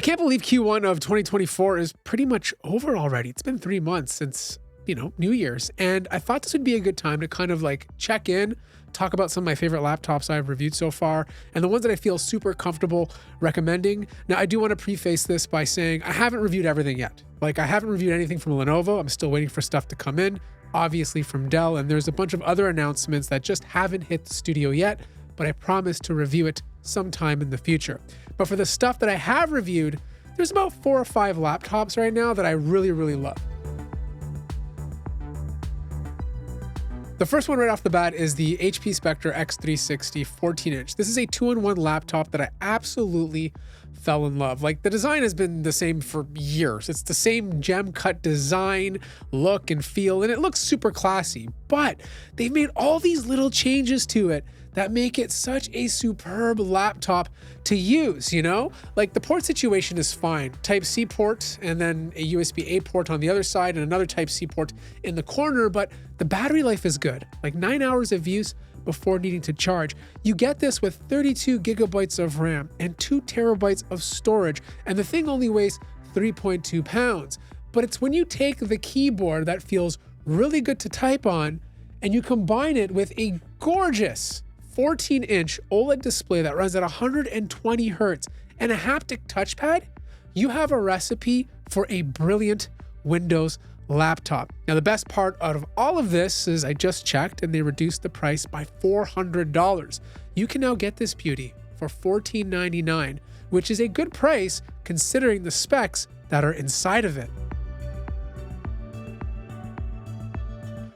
can't believe Q1 of 2024 is pretty much over already. It's been 3 months since, New Year's. And I thought this would be a good time to kind of like check in, talk about some of my favorite laptops I've reviewed so far, and the ones that I feel super comfortable recommending. Now, I do want to preface this by saying I haven't reviewed everything yet. Like, I haven't reviewed anything from Lenovo. I'm still waiting for stuff to come in, obviously from Dell, and there's a bunch of other announcements that just haven't hit the studio yet, but I promise to review it sometime in the future. But for the stuff that I have reviewed, there's about 4 or 5 laptops right now that I really, really love. The first one right off the bat is the HP Spectre X360 14-inch. This is a 2-in-1 laptop that I absolutely fell in love. Like, the design has been the same for years. It's the same gem cut design, look and feel, and it looks super classy. But they've made all these little changes to it that make it such a superb laptop to use, Like, the port situation is fine. Type-C port and then a USB-A port on the other side and another Type-C port in the corner, but the battery life is good. Like 9 hours of use before needing to charge. You get this with 32 gigabytes of RAM and 2 terabytes of storage, and the thing only weighs 3.2 pounds. But it's when you take the keyboard that feels really good to type on and you combine it with a gorgeous 14-inch OLED display that runs at 120 hertz and a haptic touchpad, you have a recipe for a brilliant Windows laptop. Now, the best part out of all of this is I just checked and they reduced the price by $400. You can now get this beauty for $1499, which is a good price considering the specs that are inside of it.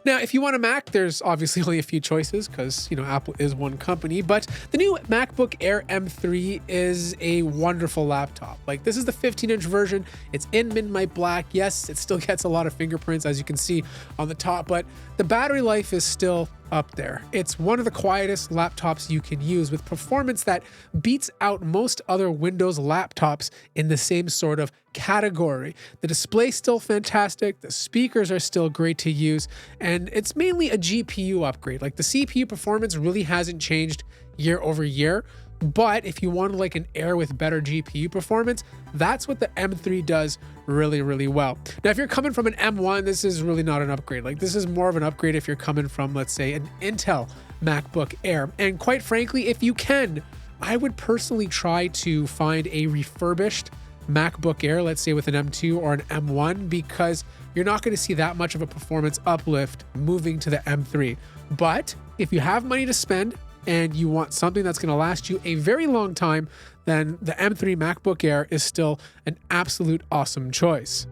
Now, if you want a Mac, there's obviously only a few choices because, Apple is one company, but the new MacBook Air M3 is a wonderful laptop. Like, this is the 15-inch version. It's in midnight black. Yes, it still gets a lot of fingerprints, as you can see on the top, but the battery life is still up there. It's one of the quietest laptops you can use with performance that beats out most other Windows laptops in the same sort of category. The display's still fantastic, the speakers are still great to use, and it's mainly a GPU upgrade. Like, the CPU performance really hasn't changed year over year, but if you want like an Air with better GPU performance, that's what the M3 does really, really well. Now, if you're coming from an M1, this is really not an upgrade. Like, this is more of an upgrade if you're coming from, let's say, an Intel MacBook Air. And quite frankly, if you can, I would personally try to find a refurbished MacBook Air, let's say with an M2 or an M1, because you're not going to see that much of a performance uplift moving to the M3. But if you have money to spend and you want something that's going to last you a very long time, then the M3 MacBook Air is still an absolute awesome choice.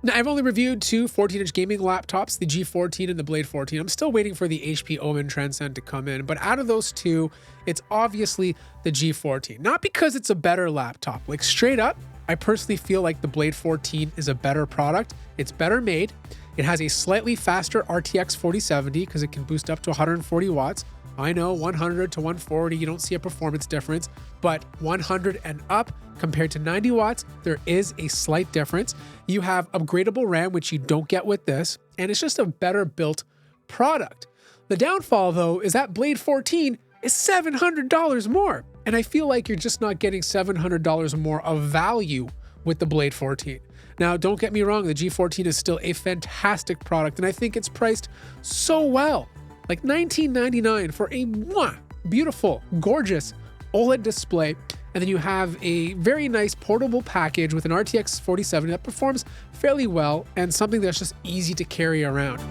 Now, I've only reviewed 2 14-inch gaming laptops, the G14 and the Blade 14. I'm still waiting for the HP Omen Transcend to come in, but out of those 2, it's obviously the G14. Not because it's a better laptop. Like, straight up, I personally feel like the Blade 14 is a better product. It's better made. It has a slightly faster RTX 4070 because it can boost up to 140 watts. I know 100 to 140, you don't see a performance difference, but 100 and up compared to 90 watts, there is a slight difference. You have upgradable RAM, which you don't get with this, and it's just a better built product. The downfall, though, is that Blade 14 is $700 more, and I feel like you're just not getting $700 more of value with the Blade 14. Now, don't get me wrong, the G14 is still a fantastic product, and I think it's priced so well. Like $19.99 for a beautiful, gorgeous OLED display. And then you have a very nice portable package with an RTX 4070 that performs fairly well and something that's just easy to carry around.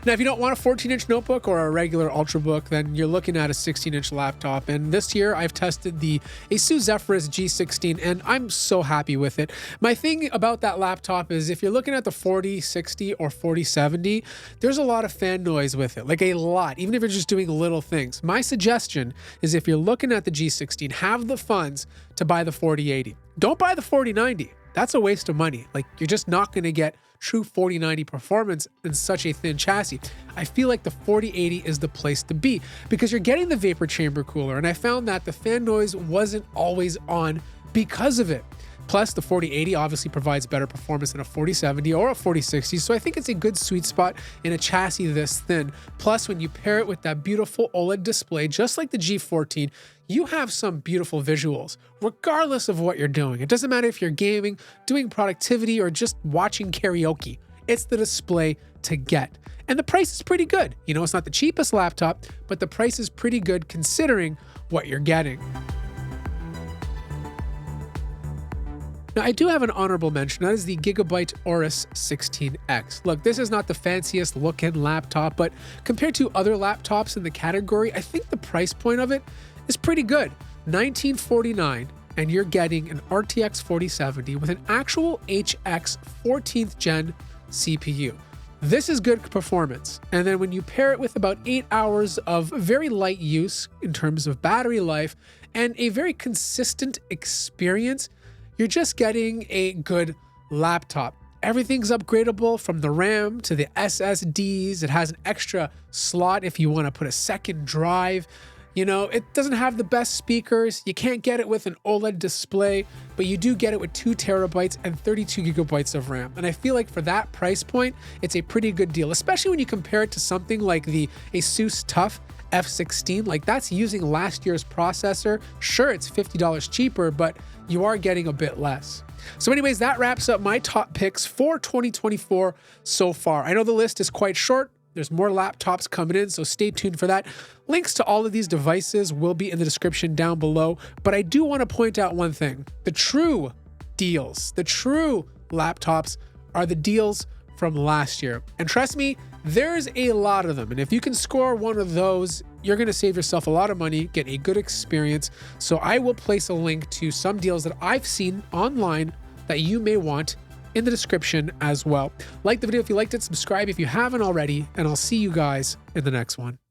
Now, if you don't want a 14-inch notebook or a regular Ultrabook, then you're looking at a 16-inch laptop. And this year, I've tested the Asus Zephyrus G16, and I'm so happy with it. My thing about that laptop is if you're looking at the 4060 or 4070, there's a lot of fan noise with it, like a lot, even if you're just doing little things. My suggestion is if you're looking at the G16, have the funds to buy the 4080. Don't buy the 4090. That's a waste of money. Like, you're just not going to get true 4090 performance in such a thin chassis. I feel like the 4080 is the place to be because you're getting the vapor chamber cooler, and I found that the fan noise wasn't always on because of it. Plus, the 4080 obviously provides better performance than a 4070 or a 4060, so I think it's a good sweet spot in a chassis this thin. Plus, when you pair it with that beautiful OLED display, just like the G14, you have some beautiful visuals, regardless of what you're doing. It doesn't matter if you're gaming, doing productivity, or just watching karaoke. It's the display to get. And the price is pretty good. You know, it's not the cheapest laptop, but the price is pretty good considering what you're getting. Now, I do have an honorable mention. That is the Gigabyte Aorus 16X. Look, this is not the fanciest looking laptop, but compared to other laptops in the category, I think the price point of it is pretty good. $1949, and you're getting an RTX 4070 with an actual HX 14th gen CPU. This is good performance. And then when you pair it with about 8 hours of very light use in terms of battery life and a very consistent experience, you're just getting a good laptop. Everything's upgradable from the RAM to the SSDs. It has an extra slot if you want to put a second drive. You know, it doesn't have the best speakers. You can't get it with an OLED display, but you do get it with 2 terabytes and 32 gigabytes of RAM. And I feel like for that price point, it's a pretty good deal, especially when you compare it to something like the Asus TUF F16. Like, that's using last year's processor. Sure, it's $50 cheaper, but you are getting a bit less. So anyways, that wraps up my top picks for 2024 so far. I know the list is quite short. There's more laptops coming in, so stay tuned for that. Links to all of these devices will be in the description down below, but I do want to point out one thing. The true deals, the true laptops are the deals from last year. And trust me, there's a lot of them. And if you can score one of those, you're going to save yourself a lot of money, get a good experience. So I will place a link to some deals that I've seen online that you may want in the description as well. Like the video if you liked it, subscribe if you haven't already, and I'll see you guys in the next one.